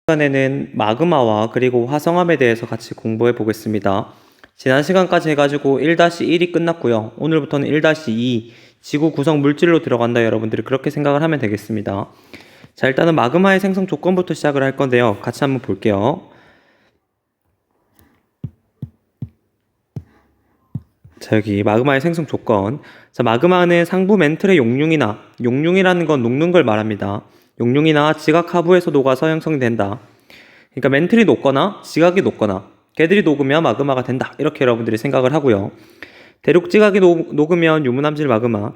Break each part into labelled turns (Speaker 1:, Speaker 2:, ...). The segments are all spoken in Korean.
Speaker 1: 시간에는 마그마와 그리고 화성암에 대해서 같이 공부해 보겠습니다. 지난 시간까지 해가지고 1-1이 끝났고요. 오늘부터는 1-2 지구 구성 물질로 들어간다. 여러분들이 그렇게 생각을 하면 되겠습니다. 자, 일단은 마그마의 생성 조건부터 시작을 할 건데요. 같이 한번 볼게요. 자, 여기 마그마의 생성 조건. 자, 마그마는 상부 멘틀의 용융이라는 건 녹는 걸 말합니다. 용융이나 지각 하부에서 녹아서 형성된다. 그러니까 멘틀이 녹거나 지각이 녹거나 걔들이 녹으면 마그마가 된다. 이렇게 여러분들이 생각을 하고요. 대륙 지각이 녹으면 유문암질 마그마,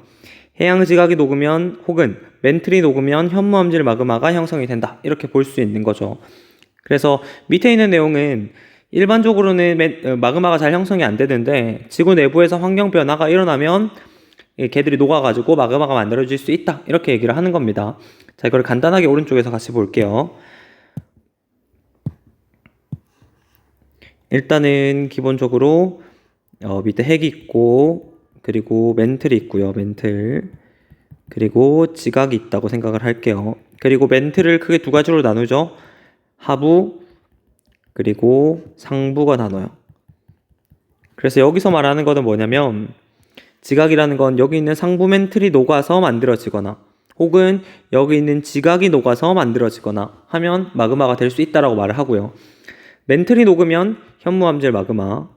Speaker 1: 해양 지각이 녹으면 혹은 멘틀이 녹으면 현무암질 마그마가 형성이 된다. 이렇게 볼 수 있는 거죠. 그래서 밑에 있는 내용은 일반적으로는 마그마가 잘 형성이 안 되는데 지구 내부에서 환경 변화가 일어나면 걔들이 녹아가지고 마그마가 만들어질 수 있다. 이렇게 얘기를 하는 겁니다. 자, 이걸 간단하게 오른쪽에서 같이 볼게요. 일단은 기본적으로 밑에 핵이 있고 그리고 멘틀이 있고요. 멘틀 그리고 지각이 있다고 생각을 할게요. 그리고 멘틀을 크게 두 가지로 나누죠. 하부 그리고 상부가 나눠요. 그래서 여기서 말하는 거는 뭐냐면 지각이라는 건 여기 있는 상부 멘틀이 녹아서 만들어지거나 혹은 여기 있는 지각이 녹아서 만들어지거나 하면 마그마가 될 수 있다라고 말을 하고요. 멘틀이 녹으면 현무암질 마그마가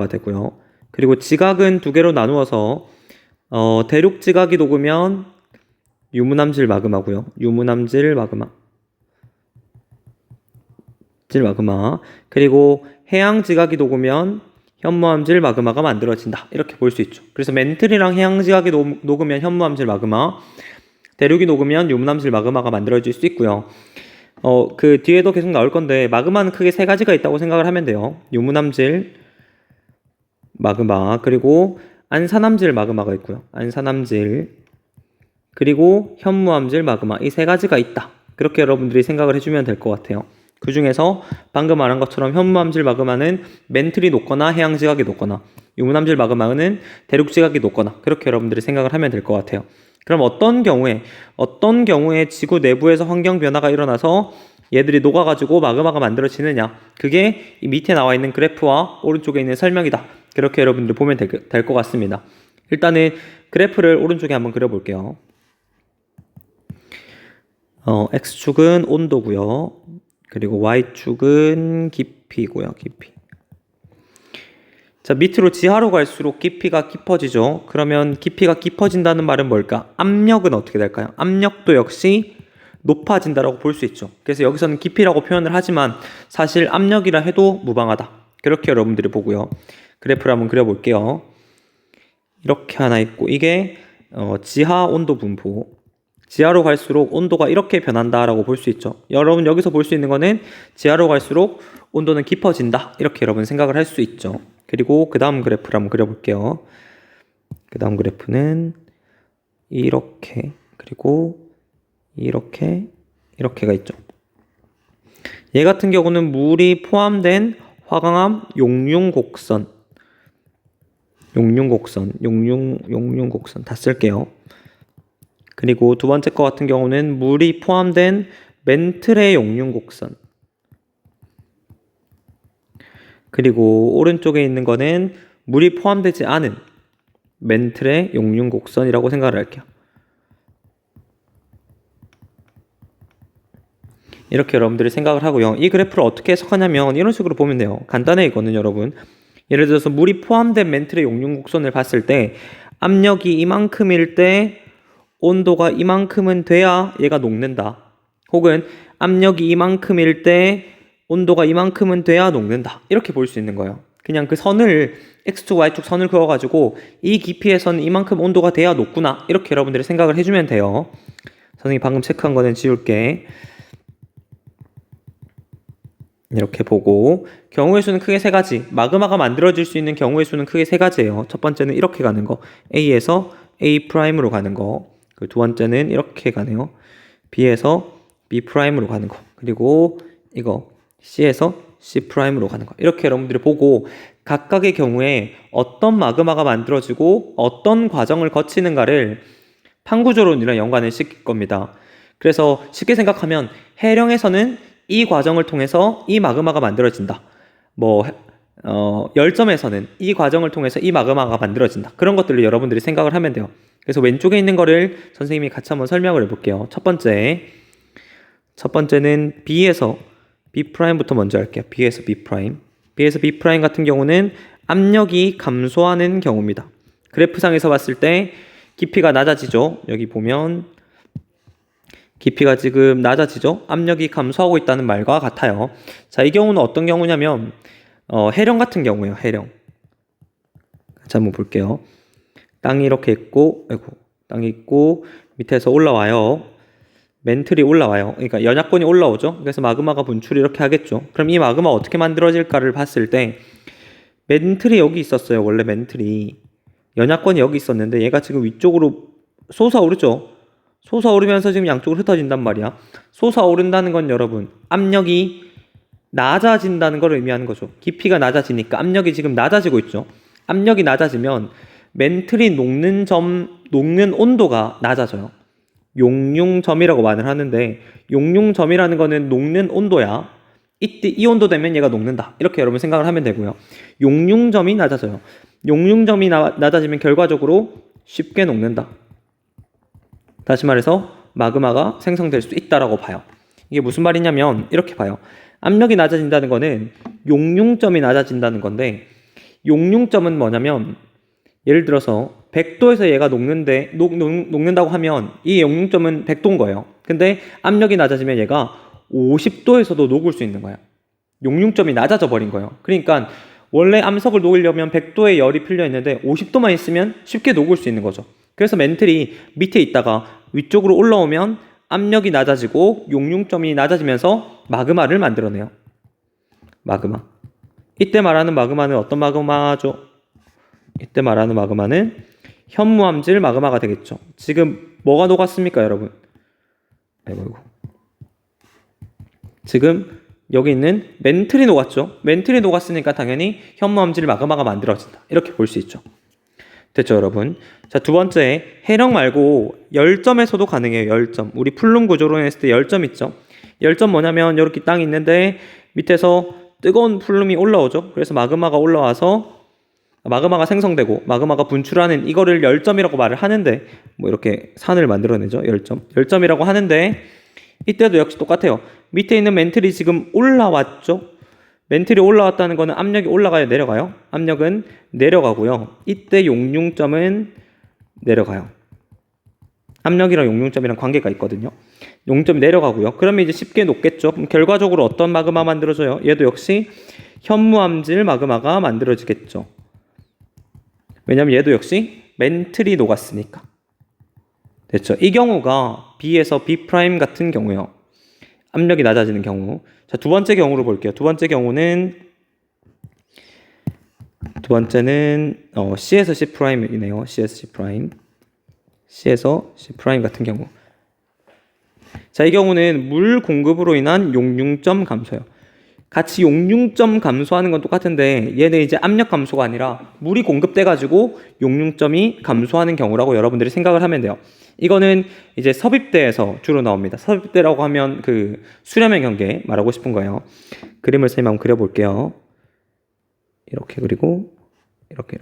Speaker 1: 되고요. 그리고 지각은 두 개로 나누어서 대륙 지각이 녹으면 유문암질 마그마고요. 유문암질 마그마. 그리고 해양 지각이 녹으면 현무암질 마그마가 만들어진다. 이렇게 볼 수 있죠. 그래서 멘틀이랑 해양 지각이 녹으면 현무암질 마그마, 대륙이 녹으면 유문암질 마그마가 만들어질 수 있고요. 그 뒤에도 계속 나올 건데 마그마는 크게 세 가지가 있다고 생각을 하면 돼요. 유문암질 마그마, 그리고 안산암질 마그마가 있고요. 안산암질, 그리고 현무암질 마그마, 이 세 가지가 있다. 그렇게 여러분들이 생각을 해주면 될 것 같아요. 그 중에서 방금 말한 것처럼 현무암질 마그마는 멘틀이 녹거나 해양 지각이 녹거나 유문암질 마그마는 대륙 지각이 녹거나 그렇게 여러분들이 생각을 하면 될 것 같아요. 그럼 어떤 경우에 지구 내부에서 환경 변화가 일어나서 얘들이 녹아가지고 마그마가 만들어지느냐, 그게 이 밑에 나와 있는 그래프와 오른쪽에 있는 설명이다. 그렇게 여러분들 보면 될 것 같습니다. 일단은 그래프를 오른쪽에 한번 그려볼게요. X축은 온도고요. 그리고 Y축은 깊이고요. 깊이. 자, 밑으로 지하로 갈수록 깊이가 깊어지죠. 그러면 깊이가 깊어진다는 말은 뭘까? 압력은 어떻게 될까요? 압력도 역시 높아진다라고 볼 수 있죠. 그래서 여기서는 깊이라고 표현을 하지만 사실 압력이라 해도 무방하다. 그렇게 여러분들이 보고요. 그래프를 한번 그려볼게요. 이렇게 하나 있고 이게 지하 온도 분포. 지하로 갈수록 온도가 이렇게 변한다라고 볼 수 있죠. 여러분 여기서 볼 수 있는 거는 지하로 갈수록 온도는 깊어진다. 이렇게 여러분 생각을 할 수 있죠. 그리고 그 다음 그래프를 한번 그려볼게요. 그 다음 그래프는 이렇게, 그리고 이렇게가 있죠. 얘 같은 경우는 물이 포함된 화강암 용융곡선 다 쓸게요. 그리고 두 번째 거 같은 경우는 물이 포함된 멘틀의 용융곡선, 그리고 오른쪽에 있는 거는 물이 포함되지 않은 멘틀의 용융곡선이라고 생각을 할게요. 이렇게 여러분들이 생각을 하고요. 이 그래프를 어떻게 해석하냐면 이런 식으로 보면 돼요. 간단해 이거는 여러분. 예를 들어서 물이 포함된 멘틀의 용융곡선을 봤을 때 압력이 이만큼일 때 온도가 이만큼은 돼야 얘가 녹는다. 혹은 압력이 이만큼일 때 온도가 이만큼은 돼야 녹는다. 이렇게 볼 수 있는 거예요. 그냥 그 선을 X축, Y축 선을 그어가지고 이 깊이에서는 이만큼 온도가 돼야 녹구나. 이렇게 여러분들이 생각을 해주면 돼요. 선생님이 방금 체크한 거는 지울게. 이렇게 보고 경우의 수는 크게 세 가지. 마그마가 만들어질 수 있는 경우의 수는 크게 세 가지예요. 첫 번째는 이렇게 가는 거. A에서 A'으로 가는 거. 두 번째는 이렇게 가네요. B에서 B'으로 가는 거. 그리고 이거 C에서 C'으로 가는 거. 이렇게 여러분들이 보고 각각의 경우에 어떤 마그마가 만들어지고 어떤 과정을 거치는가를 판구조론이랑 연관을 시킬 겁니다. 그래서 쉽게 생각하면 해령에서는 이 과정을 통해서 이 마그마가 만들어진다. 열점에서는 이 과정을 통해서 이 마그마가 만들어진다. 그런 것들을 여러분들이 생각을 하면 돼요. 그래서 왼쪽에 있는 거를 선생님이 같이 한번 설명을 해볼게요. 첫 번째는 B에서 B'부터 먼저 할게요. B에서 B'. B에서 B' 같은 경우는 압력이 감소하는 경우입니다. 그래프상에서 봤을 때 깊이가 낮아지죠. 여기 보면 깊이가 지금 낮아지죠. 압력이 감소하고 있다는 말과 같아요. 자, 이 경우는 어떤 경우냐면 해령 같은 경우예요. 해령. 같이 한번 볼게요. 땅이 이렇게 있고, 땅이 있고 밑에서 올라와요. 멘틀이 올라와요. 그러니까 연약권이 올라오죠. 그래서 마그마가 분출을 이렇게 하겠죠. 그럼 이 마그마 어떻게 만들어질까를 봤을 때 멘틀이 여기 있었어요. 원래 멘틀이 연약권이 여기 있었는데 얘가 지금 위쪽으로 솟아오르죠. 솟아오르면서 지금 양쪽으로 흩어진단 말이야. 솟아오른다는 건 여러분 압력이 낮아진다는 걸 의미하는 거죠. 깊이가 낮아지니까 압력이 지금 낮아지고 있죠. 압력이 낮아지면 멘틀이 녹는 온도가 낮아져요. 용융점이라고 말을 하는데 용융점이라는 거는 녹는 온도야. 이때 이 온도 되면 얘가 녹는다. 이렇게 여러분 생각을 하면 되고요. 용융점이 낮아져요. 용융점이 낮아지면 결과적으로 쉽게 녹는다. 다시 말해서 마그마가 생성될 수 있다라고 봐요. 이게 무슨 말이냐면 이렇게 봐요. 압력이 낮아진다는 거는 용융점이 낮아진다는 건데 용융점은 뭐냐면 예를 들어서 100도에서 얘가 녹는다고 하면 이 용융점은 100도인 거예요. 근데 압력이 낮아지면 얘가 50도에서도 녹을 수 있는 거예요. 용융점이 낮아져 버린 거예요. 그러니까 원래 암석을 녹이려면 100도의 열이 풀려 있는데 50도만 있으면 쉽게 녹을 수 있는 거죠. 그래서 멘틀이 밑에 있다가 위쪽으로 올라오면 압력이 낮아지고 용융점이 낮아지면서 마그마를 만들어내요. 마그마. 이때 말하는 마그마는 어떤 마그마죠? 이때 말하는 마그마는 현무암질 마그마가 되겠죠. 지금 뭐가 녹았습니까, 여러분? 아이고. 지금 여기 있는 멘틀이 녹았죠. 멘틀이 녹았으니까 당연히 현무암질 마그마가 만들어진다. 이렇게 볼 수 있죠. 됐죠, 여러분? 자, 두 번째, 해령 말고 열점에서도 가능해요. 열점. 우리 플룸 구조론 했을 때 열점 있죠. 열점 뭐냐면 이렇게 땅이 있는데 밑에서 뜨거운 플룸이 올라오죠. 그래서 마그마가 올라와서 마그마가 생성되고 마그마가 분출하는 이거를 열점이라고 말을 하는데 이렇게 산을 만들어내죠. 열점이라고 하는데 이때도 역시 똑같아요. 밑에 있는 멘틀이 지금 올라왔죠. 멘틀이 올라왔다는 거는 압력이 올라가요, 내려가요? 압력은 내려가고요. 이때 용융점은 내려가요. 압력이랑 용융점이랑 관계가 있거든요. 용점이 내려가고요. 그러면 이제 쉽게 녹겠죠. 그럼 결과적으로 어떤 마그마 만들어져요? 얘도 역시 현무암질 마그마가 만들어지겠죠. 왜냐면 얘도 역시 멘틀이 녹았으니까. 됐죠? 이 경우가 B에서 B' 같은 경우예요. 압력이 낮아지는 경우. 자, 두 번째 경우로 볼게요. 두 번째는 C에서 C'이네요. C에서 C'. C에서 C' 같은 경우. 자, 이 경우는 물 공급으로 인한 용융점 감소예요. 같이 용융점 감소하는 건 똑같은데 얘는 이제 압력 감소가 아니라 물이 공급돼가지고 용융점이 감소하는 경우라고 여러분들이 생각을 하면 돼요. 이거는 이제 섭입대에서 주로 나옵니다. 섭입대라고 하면 그 수렴의 경계 말하고 싶은 거예요. 그림을 선생님 한번 그려볼게요. 이렇게 그리고 이렇게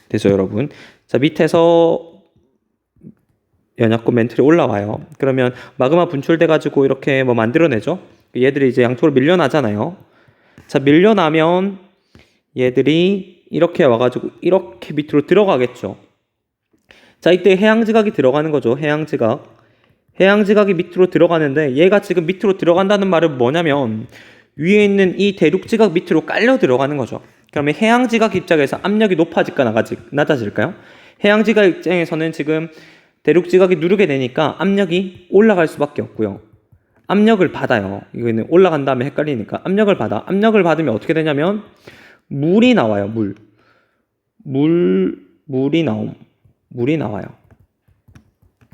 Speaker 1: 되죠, 여러분? 자, 밑에서 연약권 멘틀이 올라와요. 그러면 마그마 분출돼가지고 이렇게 만들어내죠. 얘들이 이제 양쪽으로 밀려나잖아요. 자, 밀려나면 얘들이 이렇게 와가지고 이렇게 밑으로 들어가겠죠. 자, 이때 해양지각이 들어가는 거죠. 해양지각이 밑으로 들어가는데 얘가 지금 밑으로 들어간다는 말은 뭐냐면 위에 있는 이 대륙지각 밑으로 깔려 들어가는 거죠. 그러면 해양지각 입장에서 압력이 높아질까 낮아질까요? 해양지각 입장에서는 지금 대륙지각이 누르게 되니까 압력이 올라갈 수밖에 없고요. 압력을 받아요. 이거는 올라간 다음에 헷갈리니까 압력을 받아. 압력을 받으면 어떻게 되냐면 물이 나와요. 물이 나와요.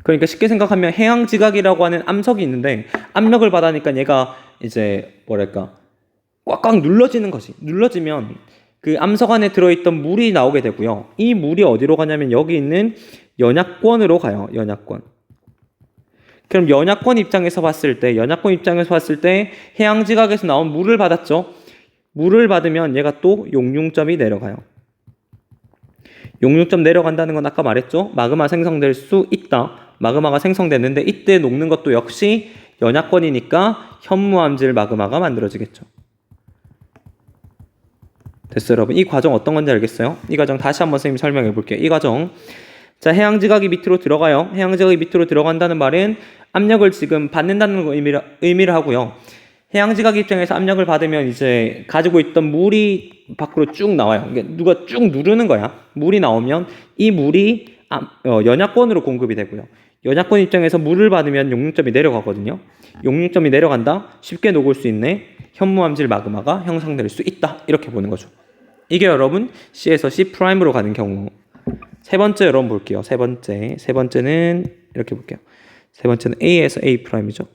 Speaker 1: 그러니까 쉽게 생각하면 해양지각이라고 하는 암석이 있는데 압력을 받으니까 얘가 이제 꽉꽉 눌러지는 거지. 눌러지면 그 암석 안에 들어있던 물이 나오게 되고요. 이 물이 어디로 가냐면 여기 있는 연약권으로 가요. 연약권. 그럼 연약권 입장에서 봤을 때 해양 지각에서 나온 물을 받았죠. 물을 받으면 얘가 또 용융점이 내려가요. 용융점 내려간다는 건 아까 말했죠. 마그마 생성될 수 있다. 마그마가 생성됐는데 이때 녹는 것도 역시 연약권이니까 현무암질 마그마가 만들어지겠죠. 됐어요, 여러분. 이 과정 어떤 건지 알겠어요? 이 과정 다시 한번 선생님이 설명해 볼게요. 이 과정. 자, 해양지각이 밑으로 들어가요. 해양지각이 밑으로 들어간다는 말은 압력을 지금 받는다는 거 의미를 하고요. 해양지각 입장에서 압력을 받으면 이제 가지고 있던 물이 밖으로 쭉 나와요. 그러니까 누가 쭉 누르는 거야. 물이 나오면 이 물이 연약권으로 공급이 되고요. 연약권 입장에서 물을 받으면 용융점이 내려가거든요. 용융점이 내려간다. 쉽게 녹을 수 있네. 현무암질 마그마가 형성될 수 있다. 이렇게 보는 거죠. 이게 여러분 C에서 C'으로 가는 경우. 세 번째 여러분 볼게요. 세 번째는 이렇게 볼게요. 세 번째는 A에서 A'이죠.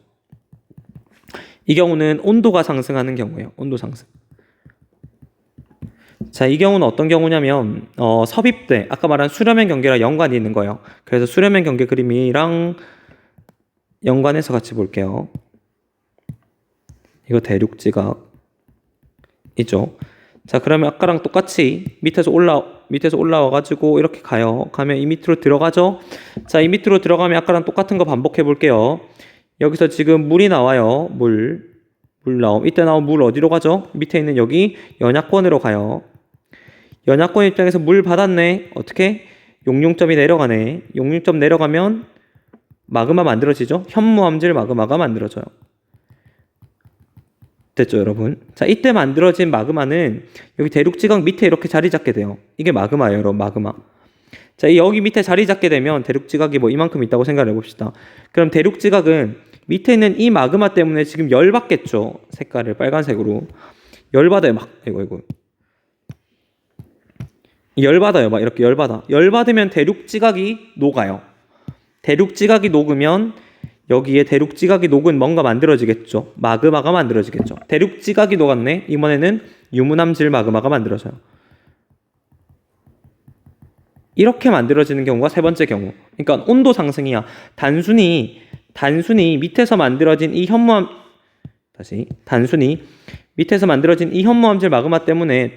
Speaker 1: 이 경우는 온도가 상승하는 경우예요. 온도 상승. 자, 이 경우는 어떤 경우냐면 섭입대, 아까 말한 수렴형 경계랑 연관이 있는 거예요. 그래서 수렴형 경계 그림이랑 연관해서 같이 볼게요. 이거 대륙지각이죠. 자, 그러면 아까랑 똑같이 밑에서 올라와 가지고 이렇게 가요. 가면 이 밑으로 들어가죠. 자, 이 밑으로 들어가면 아까랑 똑같은 거 반복해 볼게요. 여기서 지금 물이 나와요. 물 나옴. 이때 나온 물 어디로 가죠? 밑에 있는 여기 연약권으로 가요. 연약권 입장에서 물 받았네. 어떻게? 용융점이 내려가네. 용융점 내려가면 마그마 만들어지죠? 현무암질 마그마가 만들어져요. 됐죠, 여러분? 자, 이때 만들어진 마그마는 여기 대륙지각 밑에 이렇게 자리 잡게 돼요. 이게 마그마예요, 여러분. 마그마. 자, 여기 밑에 자리 잡게 되면 대륙지각이 뭐 이만큼 있다고 생각을 해봅시다. 그럼 대륙지각은 밑에 있는 이 마그마 때문에 지금 열받겠죠. 색깔을 빨간색으로. 열받아요, 막. 이거. 열받아요, 막 이렇게 열받아. 열받으면 대륙지각이 녹아요. 대륙지각이 녹으면 여기에 대륙지각이 녹은 뭔가 만들어지겠죠. 마그마가 만들어지겠죠. 대륙지각이 녹았네. 이번에는 유문암질 마그마가 만들어져요. 이렇게 만들어지는 경우가 세 번째 경우. 그러니까 온도 상승이야. 단순히 밑에서 만들어진 이 밑에서 만들어진 이 현무암질 마그마 때문에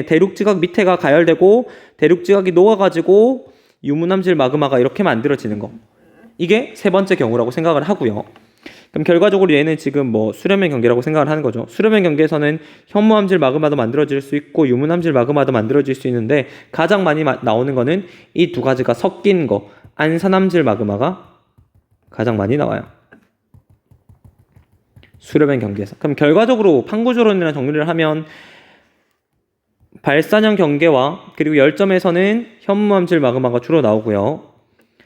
Speaker 1: 대륙지각 밑에가 가열되고 대륙지각이 녹아가지고 유문암질 마그마가 이렇게 만들어지는 거. 이게 세 번째 경우라고 생각을 하고요. 그럼 결과적으로 얘는 지금 뭐 수렴형 경계라고 생각을 하는 거죠. 수렴형 경계에서는 현무암질 마그마도 만들어질 수 있고 유문암질 마그마도 만들어질 수 있는데 가장 많이 나오는 거는 이 두 가지가 섞인 거, 안산암질 마그마가 가장 많이 나와요. 수렴형 경계에서. 그럼 결과적으로 판구조론이랑 정리를 하면 발산형 경계와 그리고 열점에서는 현무암질 마그마가 주로 나오고요.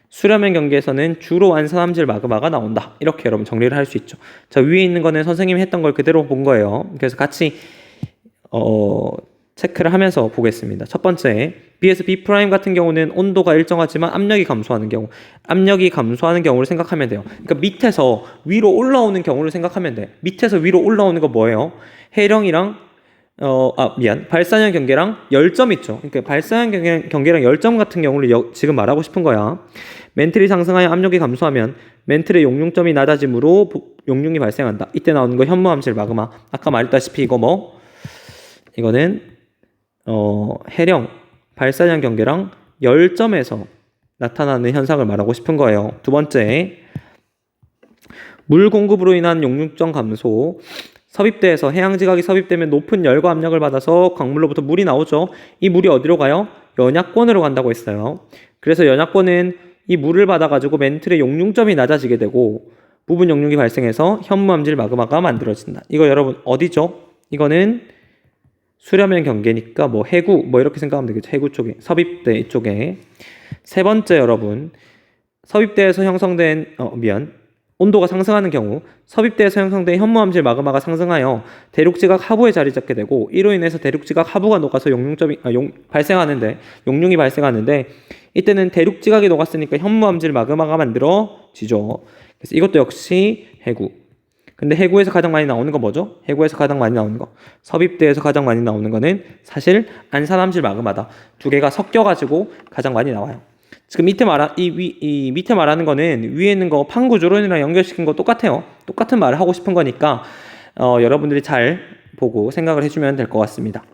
Speaker 1: 수렴형 경계에서는 주로 안산암질 마그마가 나온다. 이렇게 여러분 정리를 할 수 있죠. 자, 위에 있는 거는 선생님이 했던 걸 그대로 본 거예요. 그래서 같이 체크를 하면서 보겠습니다. 첫 번째, B에서 B' 같은 경우는 온도가 일정하지만 압력이 감소하는 경우. 압력이 감소하는 경우를 생각하면 돼요. 그러니까 밑에서 위로 올라오는 경우를 생각하면 돼. 밑에서 위로 올라오는 거 뭐예요? 해령이랑 발산형 경계랑 열점 있죠. 그러니까 발산형 경계랑 열점 같은 경우를 지금 말하고 싶은 거야. 멘틀이 상승하여 압력이 감소하면 멘틀의 용융점이 낮아지므로 용융이 발생한다. 이때 나오는 거 현무암질 마그마. 아까 말했다시피 이거는 해령, 발산형 경계랑 열점에서 나타나는 현상을 말하고 싶은 거예요. 두 번째, 물 공급으로 인한 용융점 감소. 섭입대에서 해양지각이 섭입되면 높은 열과 압력을 받아서 광물로부터 물이 나오죠. 이 물이 어디로 가요? 연약권으로 간다고 했어요. 그래서 연약권은 이 물을 받아가지고 멘틀의 용융점이 낮아지게 되고 부분 용융이 발생해서 현무암질 마그마가 만들어진다. 이거 여러분 어디죠? 이거는 수렴형 경계니까 뭐 해구 뭐 이렇게 생각하면 되겠죠. 해구 쪽에, 섭입대 이쪽에. 세 번째 여러분, 섭입대에서 형성된 온도가 상승하는 경우 섭입대에서 형성된 현무암질 마그마가 상승하여 대륙지각 하부에 자리 잡게 되고 이로 인해서 대륙지각 하부가 녹아서 용융이 발생하는데 이때는 대륙지각이 녹았으니까 현무암질 마그마가 만들어지죠. 그래서 이것도 역시 해구. 근데 해구에서 가장 많이 나오는 거 뭐죠? 해구에서 가장 많이 나오는 거. 섭입대에서 가장 많이 나오는 거는 사실 안산암질 마그마다. 두 개가 섞여가지고 가장 많이 나와요. 지금 이 밑에 말하는 거는 위에 있는 거 판구조론이랑 연결시킨 거 똑같아요. 똑같은 말을 하고 싶은 거니까 여러분들이 잘 보고 생각을 해주면 될 것 같습니다.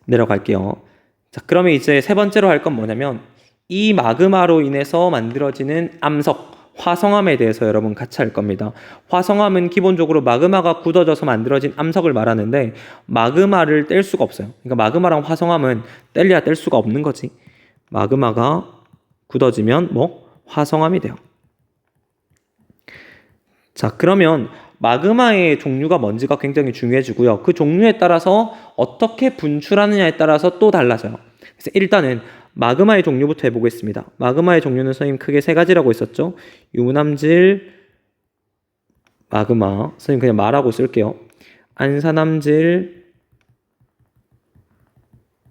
Speaker 1: 내려갈게요. 자, 그러면 이제 세 번째로 할 건 뭐냐면 이 마그마로 인해서 만들어지는 암석, 화성암에 대해서 여러분 같이 할 겁니다. 화성암은 기본적으로 마그마가 굳어져서 만들어진 암석을 말하는데 마그마를 뗄 수가 없어요. 그러니까 마그마랑 화성암은 뗄래야 뗄 수가 없는 거지. 마그마가 굳어지면 화성암이 돼요. 자, 그러면 마그마의 종류가 뭔지가 굉장히 중요해지고요. 그 종류에 따라서 어떻게 분출하느냐에 따라서 또 달라져요. 그래서 일단은 마그마의 종류부터 해보겠습니다. 마그마의 종류는 선생님 크게 세 가지라고 했었죠. 유문암질 마그마, 선생님 그냥 말하고 쓸게요. 안산암질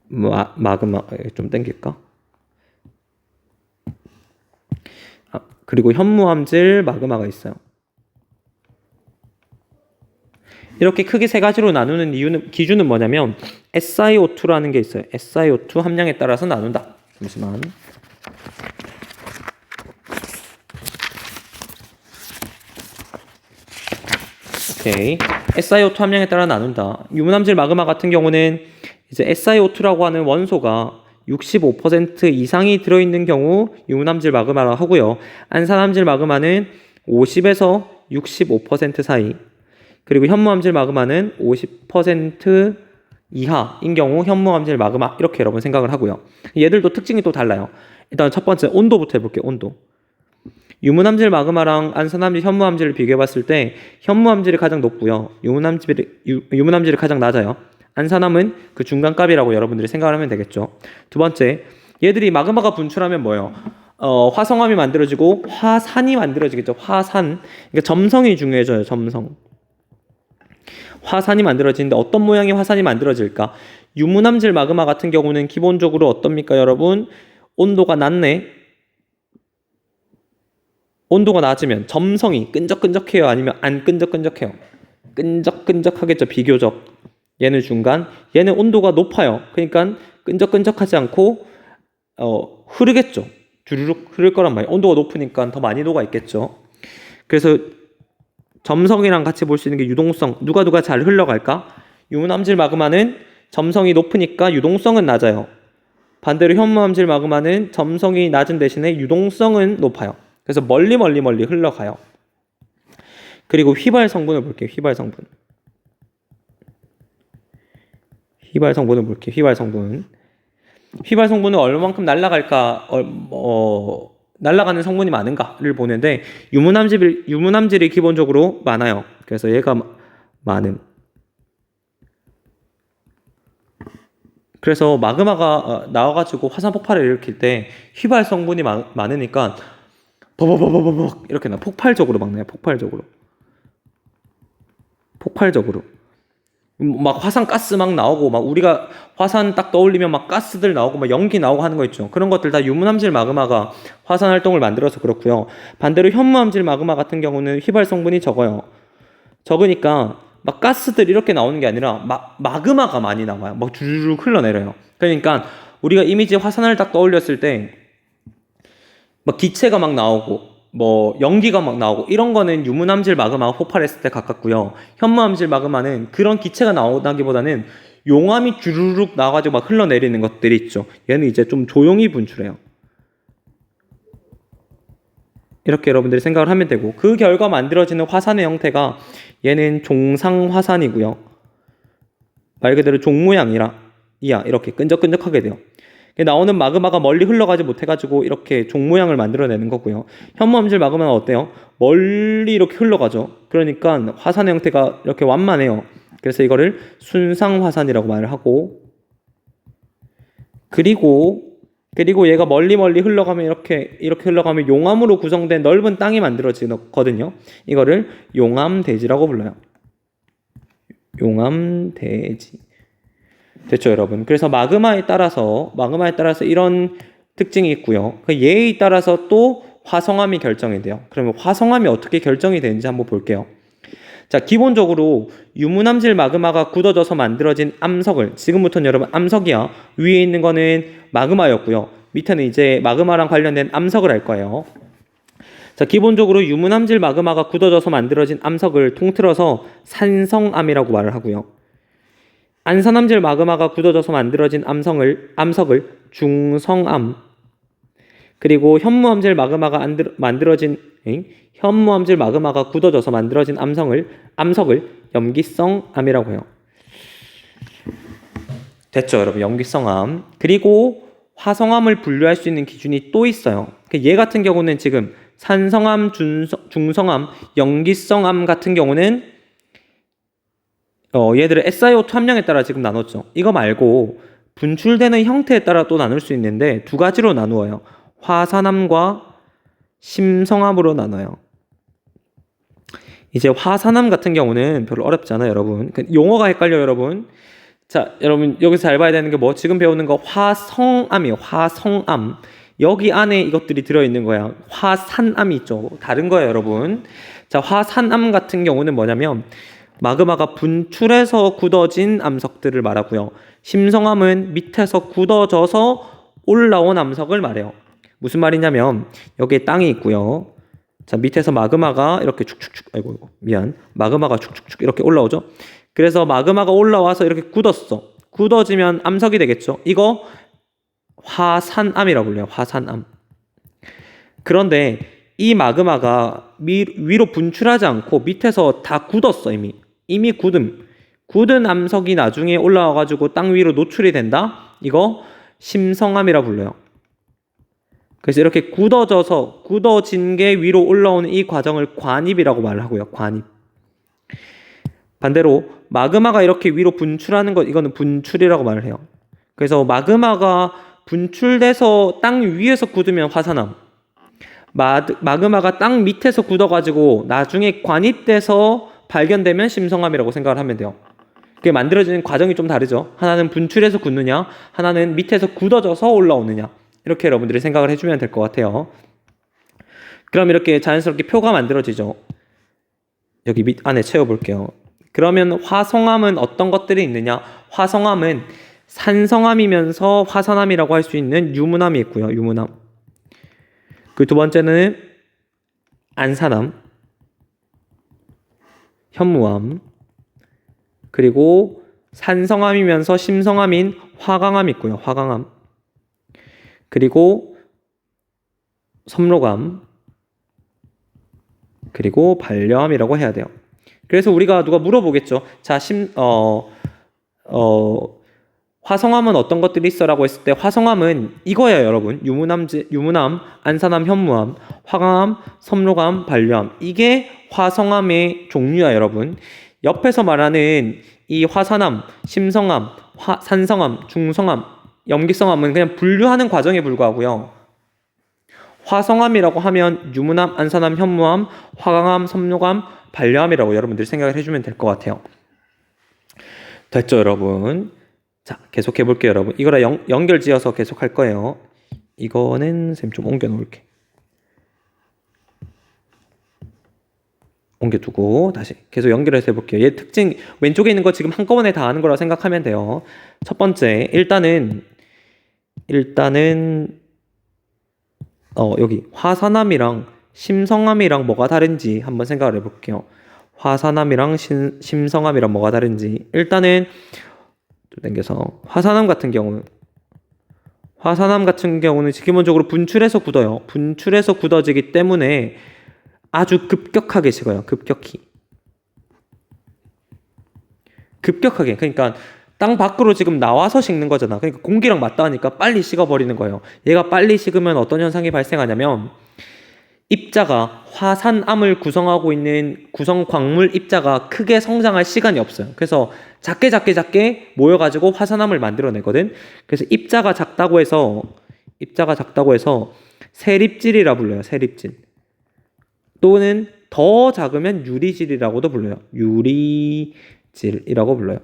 Speaker 1: 마그마 좀 땡길까? 그리고 현무암질 마그마가 있어요. 이렇게 크게 세 가지로 나누는 기준은 뭐냐면 SiO2라는 게 있어요. SiO2 함량에 따라서 나눈다. 잠시만. 오케이. SiO2 함량에 따라 나눈다. 유문암질 마그마 같은 경우는 이제 SiO2라고 하는 원소가 65% 이상이 들어있는 경우 유문암질 마그마라고 하고요. 안산암질 마그마는 50에서 65% 사이. 그리고 현무암질 마그마는 50% 이하인 경우 현무암질 마그마 이렇게 여러분 생각을 하고요. 얘들도 특징이 또 달라요. 일단 첫 번째 온도부터 해볼게요. 온도. 유문암질 마그마랑 안산암질, 현무암질을 비교해봤을 때 현무암질이 가장 높고요. 유문암질이 가장 낮아요. 안산암은 그 중간값이라고 여러분들이 생각을 하면 되겠죠. 두 번째, 얘들이 마그마가 분출하면 뭐예요? 화성암이 만들어지고 화산이 만들어지겠죠. 화산. 그러니까 점성이 중요해져요. 점성. 화산이 만들어지는데 어떤 모양의 화산이 만들어질까? 유문암질 마그마 같은 경우는 기본적으로 어떻습니까, 여러분? 온도가 낮네. 온도가 낮으면 점성이 끈적끈적해요? 아니면 안 끈적끈적해요? 끈적끈적하겠죠, 비교적. 얘는 중간, 얘는 온도가 높아요. 그러니까 끈적끈적하지 않고 흐르겠죠. 주르륵 흐를 거란 말이에요. 온도가 높으니까 더 많이 녹아 있겠죠. 그래서 점성이랑 같이 볼 수 있는 게 유동성. 누가 잘 흘러갈까? 유문암질 마그마는 점성이 높으니까 유동성은 낮아요. 반대로 현무암질 마그마는 점성이 낮은 대신에 유동성은 높아요. 그래서 멀리 흘러가요. 그리고 휘발 성분을 볼게요. 휘발 성분을 볼게요. 휘발 성분은 얼마만큼 날아갈까? 날아가는 성분이 많은가를 보는데 유문암질이 기본적으로 많아요. 그래서 얘가 많음. 그래서 마그마가 나와가지고 화산 폭발을 일으킬 때 휘발 성분이 많으니까 버버버버버벅 이렇게 나 폭발적으로 막 나요. 폭발적으로. 막 화산 가스 막 나오고 막 우리가 화산 딱 떠올리면 막 가스들 나오고 막 연기 나오고 하는 거 있죠. 그런 것들 다 유문암질 마그마가 화산 활동을 만들어서 그렇고요. 반대로 현무암질 마그마 같은 경우는 휘발 성분이 적으니까 막 가스들 이렇게 나오는 게 아니라 마그마가 많이 나와요. 막 주르륵 흘러내려요. 그러니까 우리가 이미지 화산을 딱 떠올렸을 때 막 기체가 막 나오고 뭐 연기가 막 나오고 이런 거는 유문암질 마그마가 폭발했을 때 가깝고요. 현무암질 마그마는 그런 기체가 나오다기보다는 용암이 주르륵 나와가지고 막 흘러내리는 것들이 있죠. 얘는 이제 좀 조용히 분출해요. 이렇게 여러분들이 생각을 하면 되고 그 결과 만들어지는 화산의 형태가 얘는 종상화산이고요. 말 그대로 종 모양이라 이렇게 끈적끈적하게 돼요. 나오는 마그마가 멀리 흘러가지 못해가지고 이렇게 종 모양을 만들어내는 거고요. 현무암질 마그마는 어때요? 멀리 이렇게 흘러가죠. 그러니까 화산의 형태가 이렇게 완만해요. 그래서 이거를 순상화산이라고 말을 하고 그리고 얘가 멀리 흘러가면 이렇게 흘러가면 용암으로 구성된 넓은 땅이 만들어지거든요. 이거를 용암대지라고 불러요. 용암대지. 됐죠, 여러분? 그래서 마그마에 따라서 이런 특징이 있고요. 그 예에 따라서 또 화성암이 결정이 돼요. 그러면 화성암이 어떻게 결정이 되는지 한번 볼게요. 자, 기본적으로 유문암질 마그마가 굳어져서 만들어진 암석을 지금부터는 여러분 암석이야. 위에 있는 거는 마그마였고요. 밑에는 이제 마그마랑 관련된 암석을 할 거예요. 자, 기본적으로 유문암질 마그마가 굳어져서 만들어진 암석을 통틀어서 산성암이라고 말을 하고요. 안산암질 마그마가 굳어져서 만들어진 암석을 중성암, 그리고 현무암질 마그마가 현무암질 마그마가 굳어져서 만들어진 암석을 염기성암이라고 해요. 됐죠, 여러분? 염기성암. 그리고 화성암을 분류할 수 있는 기준이 또 있어요. 얘 같은 경우는 지금 산성암, 중성암, 염기성암 같은 경우는 얘들을 SiO2 함량에 따라 지금 나눴죠. 이거 말고 분출되는 형태에 따라 또 나눌 수 있는데 두 가지로 나누어요. 화산암과 심성암으로 나눠요. 이제 화산암 같은 경우는 별로 어렵지 않아요, 여러분. 용어가 헷갈려요, 여러분. 자, 여러분 여기서 잘 봐야 되는 게 뭐? 지금 배우는 거 화성암이에요. 화성암. 여기 안에 이것들이 들어있는 거야. 화산암이 있죠. 다른 거예요, 여러분. 자, 화산암 같은 경우는 뭐냐면 마그마가 분출해서 굳어진 암석들을 말하고요. 심성암은 밑에서 굳어져서 올라온 암석을 말해요. 무슨 말이냐면 여기에 땅이 있고요. 자, 밑에서 마그마가 이렇게 축축축, 마그마가 축축축 이렇게 올라오죠. 그래서 마그마가 올라와서 이렇게 굳었어. 굳어지면 암석이 되겠죠. 이거 화산암이라고 불려요. 화산암. 그런데 이 마그마가 위로 분출하지 않고 밑에서 다 굳었어. 이미 굳은 암석이 나중에 올라와가지고 땅 위로 노출이 된다. 이거 심성암이라 불러요. 그래서 이렇게 굳어진 게 위로 올라오는 이 과정을 관입이라고 말을 하고요. 관입. 반대로 마그마가 이렇게 위로 분출하는 것, 이거는 분출이라고 말을 해요. 그래서 마그마가 분출돼서 땅 위에서 굳으면 화산암, 마그마가 땅 밑에서 굳어가지고 나중에 관입돼서 발견되면 심성암이라고 생각을 하면 돼요. 그게 만들어지는 과정이 좀 다르죠. 하나는 분출해서 굳느냐, 하나는 밑에서 굳어져서 올라오느냐. 이렇게 여러분들이 생각을 해주면 될 것 같아요. 그럼 이렇게 자연스럽게 표가 만들어지죠. 여기 밑 안에 채워볼게요. 그러면 화성암은 어떤 것들이 있느냐? 화성암은 산성암이면서 화산암이라고 할 수 있는 유문암이 있고요. 유문암. 그 두 번째는 안산암, 현무암, 그리고 산성암이면서 심성암인 화강암이 있고요. 화강암. 그리고 섬로암, 그리고 반려암이라고 해야 돼요. 그래서 우리가 누가 물어보겠죠. 자, 화성암은 어떤 것들이 있어라고 했을 때 화성암은 이거예요, 여러분. 유문암, 안산암, 현무암, 화강암, 섬로암, 반려암. 이게 화성암의 종류야, 여러분. 옆에서 말하는 이 화산암, 심성암, 산성암, 중성암, 염기성암은 그냥 분류하는 과정에 불과하고요. 화성암이라고 하면 유문암, 안산암, 현무암, 화강암, 섬로암, 반려암이라고 여러분들이 생각을 해주면 될 것 같아요. 됐죠, 여러분? 자, 계속 해볼게요, 여러분. 이거랑 연결 지어서 계속 할 거예요. 이거는 쌤 좀 옮겨 놓을게. 옮겨두고 다시 계속 연결해서 해볼게요. 얘 특징 왼쪽에 있는 거 지금 한꺼번에 다 아는 거라고 생각하면 돼요. 첫 번째, 일단은 여기 화산암이랑 심성암이랑 뭐가 다른지 한번 생각을 해볼게요. 화산암이랑 심성암이랑 뭐가 다른지. 일단은 좀 당겨서 화산암 같은 경우는 기본적으로 분출해서 굳어요. 분출해서 굳어지기 때문에 아주 급격하게 식어요. 급격하게. 그러니까 땅 밖으로 지금 나와서 식는 거잖아. 그러니까 공기랑 맞닿으니까 빨리 식어버리는 거예요. 얘가 빨리 식으면 어떤 현상이 발생하냐면 입자가 화산암을 구성하고 있는 구성 광물 입자가 크게 성장할 시간이 없어요. 그래서 작게 모여가지고 화산암을 만들어내거든. 그래서 입자가 작다고 해서 세립질이라 불러요. 세립질. 또는 더 작으면 유리질이라고도 불러요. 유리질이라고 불러요.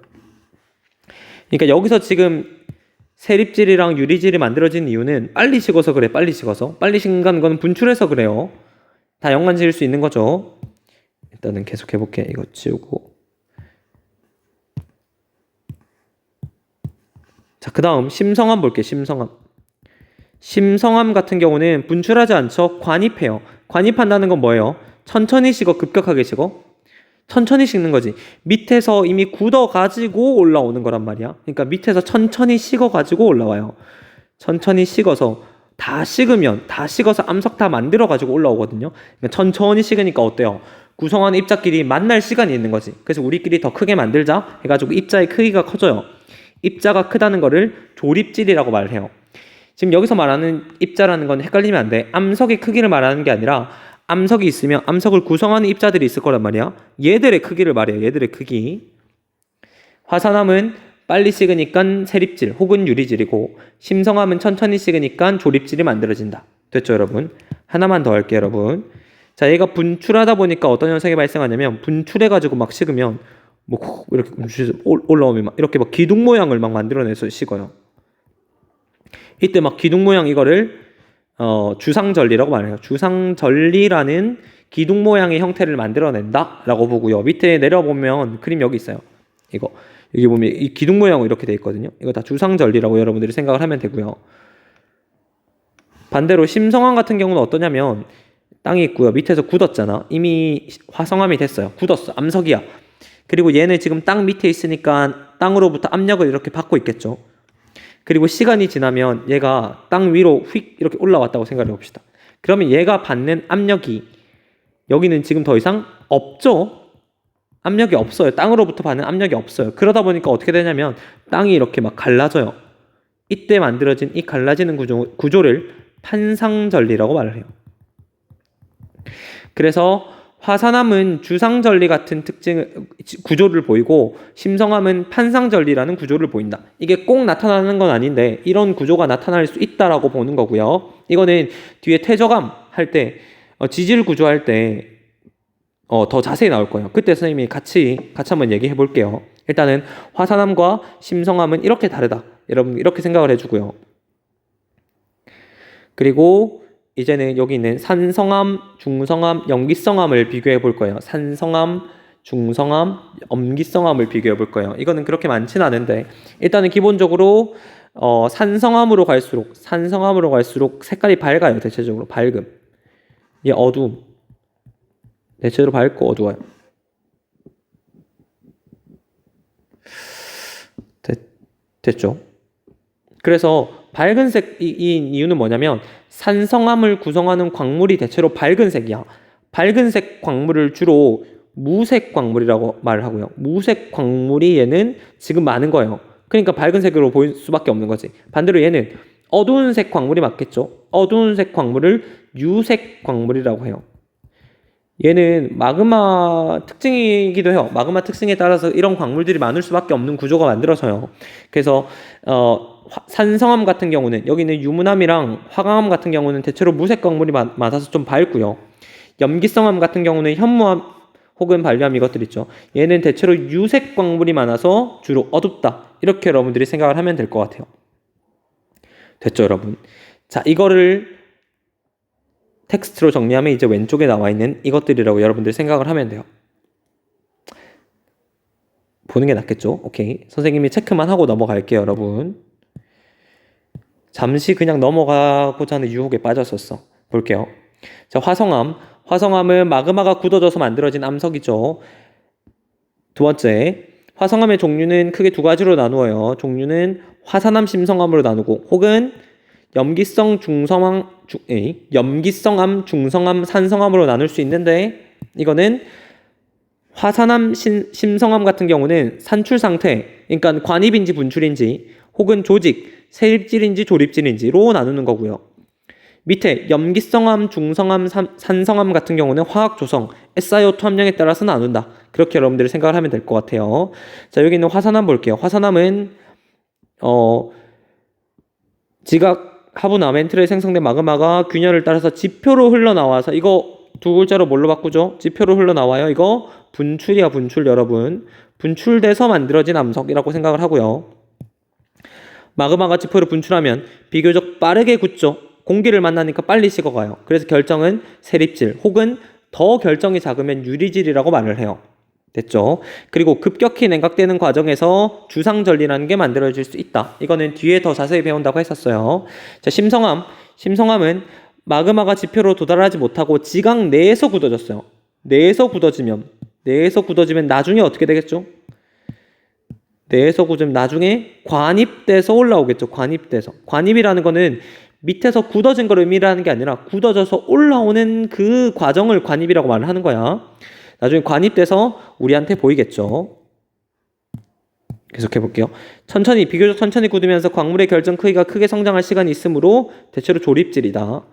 Speaker 1: 그러니까 여기서 지금 세립질이랑 유리질이 만들어진 이유는 빨리 식어서 그래. 빨리 식은 건 분출해서 그래요. 다 연관 지을 수 있는 거죠. 일단은 계속 해볼게. 이거 지우고. 자, 그 다음 심성암 볼게. 심성암. 심성암 같은 경우는 분출하지 않죠. 관입해요. 관입한다는 건 뭐예요? 천천히 식어, 급격하게 식어? 천천히 식는 거지. 밑에서 이미 굳어가지고 올라오는 거란 말이야. 그러니까 밑에서 천천히 식어가지고 올라와요. 천천히 식어서 다 식으면 다 식어서 암석 다 만들어가지고 올라오거든요. 그러니까 천천히 식으니까 어때요? 구성하는 입자끼리 만날 시간이 있는 거지. 그래서 우리끼리 더 크게 만들자 해가지고 입자의 크기가 커져요. 입자가 크다는 거를 조립질이라고 말을 해요. 지금 여기서 말하는 입자라는 건 헷갈리면 안 돼. 암석의 크기를 말하는 게 아니라 암석이 있으면 암석을 구성하는 입자들이 있을 거란 말이야. 얘들의 크기를 말해요. 얘들의 크기. 화산암은 빨리 식으니까 세립질 혹은 유리질이고 심성암은 천천히 식으니까 조립질이 만들어진다. 됐죠, 여러분? 하나만 더 할게요, 여러분. 자, 얘가 분출하다 보니까 어떤 현상이 발생하냐면 분출해가지고 막 식으면 뭐 이렇게 올라오면 막 이렇게 막 기둥 모양을 막 만들어내서 식어요. 이때 막 기둥 모양 이거를 주상절리라고 말해요. 주상절리라는 기둥 모양의 형태를 만들어낸다라고 보고요. 밑에 내려보면 그림 여기 있어요. 이거 여기 보면 이 기둥 모양으로 이렇게 돼 있거든요. 이거 다 주상절리라고 여러분들이 생각을 하면 되고요. 반대로 심성암 같은 경우는 어떠냐면 땅이 있고요. 밑에서 굳었잖아. 이미 화성암이 됐어요. 굳었어. 암석이야. 그리고 얘는 지금 땅 밑에 있으니까 땅으로부터 압력을 이렇게 받고 있겠죠. 그리고 시간이 지나면 얘가 땅 위로 휙 이렇게 올라왔다고 생각해 봅시다. 그러면 얘가 받는 압력이 여기는 지금 더 이상 없죠? 압력이 없어요. 땅으로부터 받는 압력이 없어요. 그러다 보니까 어떻게 되냐면 땅이 이렇게 막 갈라져요. 이때 만들어진 이 갈라지는 구조를 판상절리라고 말을 해요. 그래서 화산암은 주상절리 같은 구조를 보이고 심성암은 판상절리라는 구조를 보인다. 이게 꼭 나타나는 건 아닌데 이런 구조가 나타날 수 있다라고 보는 거고요. 이거는 뒤에 퇴적암 할 때 지질 구조 할 때 더 자세히 나올 거예요. 그때 선생님이 같이 한번 얘기해 볼게요. 일단은 화산암과 심성암은 이렇게 다르다. 여러분 이렇게 생각을 해주고요. 그리고 이제는 여기 있는 산성암, 중성암, 염기성암을 비교해 볼 거예요. 산성암, 중성암, 염기성암을 비교해 볼 거예요. 이거는 그렇게 많지는 않은데 일단은 기본적으로 산성암으로 갈수록 색깔이 밝아요. 대체적으로 밝음. 얘 어두움. 대체로 밝고 어두워요. 됐죠? 그래서 밝은 색인 이유는 뭐냐면 산성암을 구성하는 광물이 대체로 밝은 색이야. 밝은 색 광물을 주로 무색 광물이라고 말을 하고요. 무색 광물이 얘는 지금 많은 거예요. 그러니까 밝은 색으로 보일 수밖에 없는 거지. 반대로 얘는 어두운 색 광물이 많겠죠. 어두운 색 광물을 유색 광물이라고 해요. 얘는 마그마 특징이기도 해요. 마그마 특징에 따라서 이런 광물들이 많을 수밖에 없는 구조가 만들어져요. 그래서 산성암 같은 경우는 여기는 유문암이랑 화강암 같은 경우는 대체로 무색 광물이 많아서 좀 밝고요. 염기성암 같은 경우는 현무암 혹은 발류암 이것들 있죠. 얘는 대체로 유색 광물이 많아서 주로 어둡다. 이렇게 여러분들이 생각을 하면 될 것 같아요. 됐죠, 여러분? 자, 이거를 텍스트로 정리하면 이제 왼쪽에 나와 있는 이것들이라고 여러분들 생각을 하면 돼요. 보는 게 낫겠죠? 오케이. 선생님이 체크만 하고 넘어갈게요, 여러분. 잠시 그냥 넘어가고자 하는 유혹에 빠졌었어. 볼게요. 자, 화성암. 화성암은 마그마가 굳어져서 만들어진 암석이죠. 두 번째, 화성암의 종류는 크게 두 가지로 나누어요. 종류는 화산암, 심성암으로 나누고 혹은 염기성암, 중성암, 산성암으로 나눌 수 있는데 이거는 화산암, 심성암 같은 경우는 산출 상태, 그러니까 관입인지 분출인지 혹은 조직, 세립질인지 조립질인지로 나누는 거고요. 밑에 염기성암, 중성암, 산성암 같은 경우는 화학 조성, SiO2 함량에 따라서 나눈다. 그렇게 여러분들이 생각을 하면 될 것 같아요. 자, 여기 있는 화산암 볼게요. 화산암은 지각 하분 아멘틀에 생성된 마그마가 균열을 따라서 지표로 흘러나와서 이거 두 글자로 뭘로 바꾸죠? 지표로 흘러나와요. 이거 분출이야, 분출 여러분. 분출돼서 만들어진 암석이라고 생각을 하고요. 마그마가 지표로 분출하면 비교적 빠르게 굳죠. 공기를 만나니까 빨리 식어가요. 그래서 결정은 세립질 혹은 더 결정이 작으면 유리질이라고 말을 해요. 됐죠? 그리고 급격히 냉각되는 과정에서 주상절리라는 게 만들어질 수 있다. 이거는 뒤에 더 자세히 배운다고 했었어요. 자, 심성암. 심성암은 마그마가 지표로 도달하지 못하고 지각 내에서 굳어졌어요. 내에서 굳어지면 나중에 어떻게 되겠죠? 내에서 굳으면 나중에 관입돼서 올라오겠죠. 관입돼서. 관입이라는 거는 밑에서 굳어진 걸 의미하는 게 아니라 굳어져서 올라오는 그 과정을 관입이라고 말을 하는 거야. 나중에 관입돼서 우리한테 보이겠죠. 계속해 볼게요. 비교적 천천히 굳으면서 광물의 결정 크기가 크게 성장할 시간이 있으므로 대체로 조립질이다.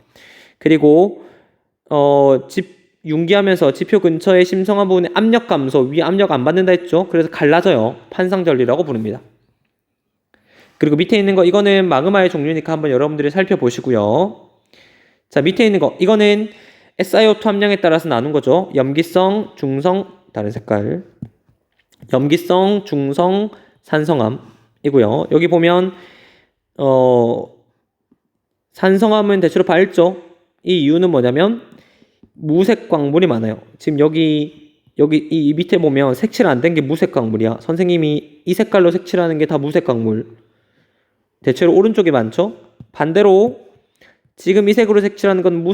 Speaker 1: 그리고 융기하면서 지표 근처의 심성한 부분의 압력 감소, 위 압력 안 받는다 했죠. 그래서 갈라져요. 판상절리라고 부릅니다. 그리고 밑에 있는 거 이거는 마그마의 종류니까 한번 여러분들이 살펴보시고요. 자, 밑에 있는 거 이거는 SiO2 함량에 따라서 나눈 거죠. 염기성, 중성, 다른 색깔. 염기성, 중성, 산성암이고요. 여기 보면 산성암은 대체로 밝죠. 이 이유는 뭐냐면 무색 광물이 많아요. 지금 여기 이 밑에 보면 색칠 안 된 게 무색 광물이야. 선생님이 이 색깔로 색칠하는 게 다 무색 광물. 대체로 오른쪽에 많죠. 반대로 지금 이 색으로 색칠하는 건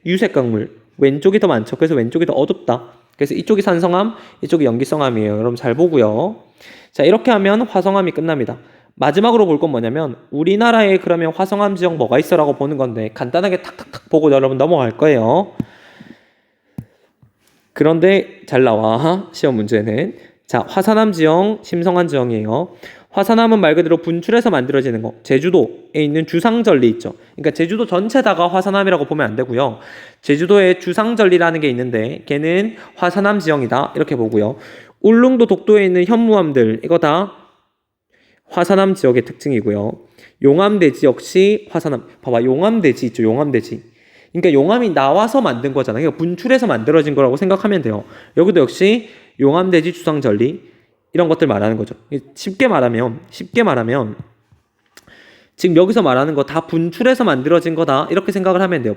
Speaker 1: 유색 광물. 왼쪽이 더 많죠. 그래서 왼쪽이 더 어둡다. 그래서 이쪽이 산성암, 이쪽이 염기성암이에요. 여러분 잘 보고요. 자, 이렇게 하면 화성암이 끝납니다. 마지막으로 볼 건 뭐냐면 우리나라에 그러면 화성암 지형 뭐가 있어라고 보는 건데 간단하게 탁탁탁 보고 여러분 넘어갈 거예요. 그런데 잘 나와 시험 문제는. 자, 화산암 지형, 심성암 지형이에요. 화산암은 말 그대로 분출해서 만들어지는 거. 제주도에 있는 주상절리 있죠. 그러니까 제주도 전체다가 화산암이라고 보면 안 되고요. 제주도에 주상절리라는 게 있는데 걔는 화산암 지형이다 이렇게 보고요. 울릉도 독도에 있는 현무암들 이거 다 화산암 지역의 특징이고요. 용암대지 역시 화산암. 봐봐, 용암대지 있죠. 용암대지. 그러니까 용암이 나와서 만든 거잖아요. 그러니까 분출해서 만들어진 거라고 생각하면 돼요. 여기도 역시 용암대지 주상절리 이런 것들 말하는 거죠. 쉽게 말하면 지금 여기서 말하는 거 다 분출해서 만들어진 거다 이렇게 생각을 하면 돼요.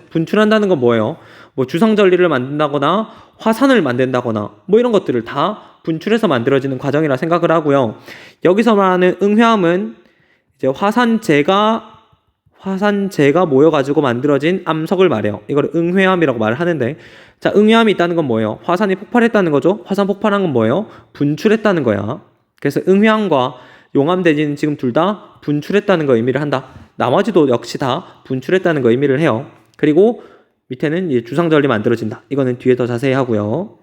Speaker 1: 분출한다는 건 뭐예요? 뭐 주상절리를 만든다거나 화산을 만든다거나 뭐 이런 것들을 다 분출해서 만들어지는 과정이라 생각을 하고요. 여기서 말하는 응회암은 이제 화산재가 모여가지고 만들어진 암석을 말해요. 이걸 응회암이라고 말을 하는데, 자, 응회암이 있다는 건 뭐예요? 화산이 폭발했다는 거죠. 화산 폭발한 건 뭐예요? 분출했다는 거야. 그래서 응회암과 용암대지는 지금 둘 다 분출했다는 거 의미를 한다. 나머지도 역시 다 분출했다는 거 의미를 해요. 그리고 밑에는 이제 주상절리 만들어진다. 이거는 뒤에 더 자세히 하고요.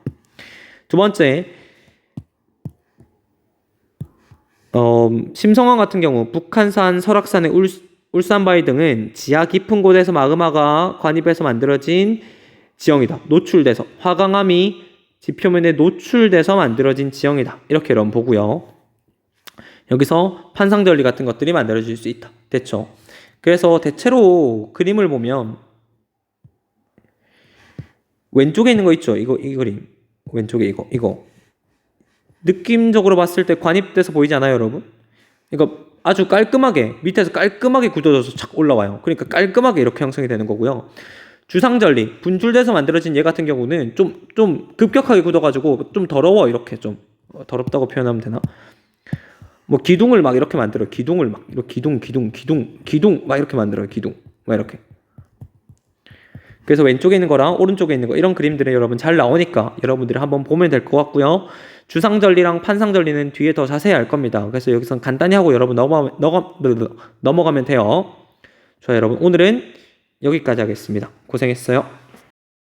Speaker 1: 두 번째, 심성암 같은 경우 북한산, 설악산의 울산바위 등은 지하 깊은 곳에서 마그마가 관입해서 만들어진 지형이다. 노출돼서 화강암이 지표면에 노출돼서 만들어진 지형이다. 이렇게 여러분 보고요. 여기서 판상절리 같은 것들이 만들어질 수 있다. 됐죠? 그래서 대체로 그림을 보면 왼쪽에 있는 거 있죠? 이 그림. 왼쪽에 이거. 느낌적으로 봤을 때 관입돼서 보이지 않아요, 여러분? 이거 아주 깔끔하게 밑에서 깔끔하게 굳어져서 착 올라와요. 그러니까 깔끔하게 이렇게 형성이 되는 거고요. 주상절리 분출돼서 만들어진 얘 같은 경우는 좀 급격하게 굳어가지고 좀 더러워. 이렇게 좀 더럽다고 표현하면 되나? 뭐 기둥을 막 이렇게 만들어요. 기둥을 막 이렇게 기둥 막 이렇게 만들어요. 기둥 막 이렇게. 그래서 왼쪽에 있는 거랑 오른쪽에 있는 거 이런 그림들이 여러분 잘 나오니까 여러분들이 한번 보면 될 것 같고요. 주상절리랑 판상절리는 뒤에 더 자세히 알 겁니다. 그래서 여기서 간단히 하고 여러분 넘어가면 돼요. 좋아요, 여러분. 오늘은 여기까지 하겠습니다. 고생했어요.